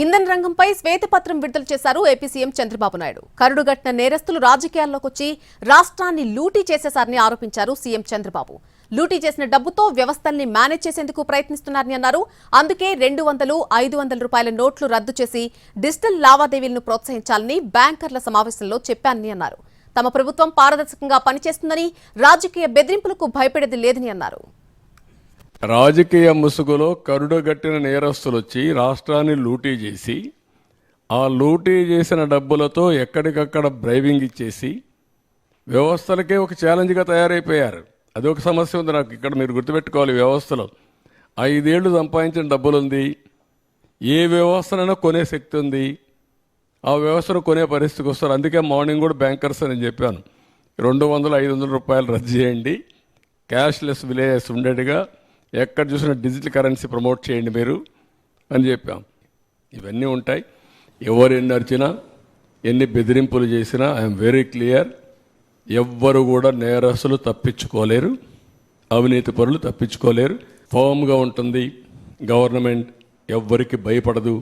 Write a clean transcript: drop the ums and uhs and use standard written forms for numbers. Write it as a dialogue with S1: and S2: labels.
S1: ఇంధన రంగంపై శ్వేతపత్రం విడుదల చేశారు ఏపీ సీఎం చంద్రబాబు నాయుడు. కరుడుగట్టిన నేరస్తులు రాజకీయాల్లోకి వచ్చి రాష్ట్రాన్ని లూటీ చేసేశారని ఆరోపించారు సీఎం చంద్రబాబు. లూటీ చేసిన డబ్బుతో వ్యవస్థల్ని మేనేజ్ చేసేందుకు ప్రయత్నిస్తున్నారని అన్నారు. అందుకే 200, 500 రూపాయల నోట్లు రద్దు చేసి డిజిటల్ లావాదేవీలను ప్రోత్సహించాలని బ్యాంకర్ల సమావేశంలో చెప్పానని అన్నారు. తమ ప్రభుత్వం పారదర్శకంగా పనిచేస్తుందని, రాజకీయ బెదిరింపులకు భయపడేది లేదని అన్నారు.
S2: రాజకీయ ముసుగులో కరుడుగట్టిన నేరస్తులు వచ్చి రాష్ట్రాన్ని లూటీ చేసి ఆ లూటీ చేసిన డబ్బులతో ఎక్కడికక్కడ డ్రైవింగ్ ఇచ్చేసి వ్యవస్థలకే ఒక ఛాలెంజ్గా తయారైపోయారు. అదొక సమస్య ఉంది నాకు. ఇక్కడ మీరు గుర్తుపెట్టుకోవాలి, వ్యవస్థలో 5 ఏళ్ళు సంపాదించిన డబ్బులు ఉంది. ఏ వ్యవస్థనైనా కొనే శక్తి ఉంది. ఆ వ్యవస్థను కొనే పరిస్థితికి వస్తారు. అందుకే మార్నింగ్ కూడా బ్యాంకర్స్ అని చెప్పాను, 200, 500 రూపాయలు రద్దు చేయండి, క్యాష్లెస్ విలేజెస్ ఉండేట్టుగా ఎక్కడ చూసినా డిజిటల్ కరెన్సీ ప్రమోట్ చేయండి మీరు అని చెప్పాం. ఇవన్నీ ఉంటాయి. ఎవరు ఎన్ని అరిచినా, ఎన్ని బెదిరింపులు చేసినా ఐఎమ్ వెరీ క్లియర్, ఎవ్వరు కూడా నేరస్తులు తప్పించుకోలేరు, అవినీతి పరులు తప్పించుకోలేరు. ఫర్మ్గా ఉంటుంది గవర్నమెంట్, ఎవ్వరికి భయపడదు.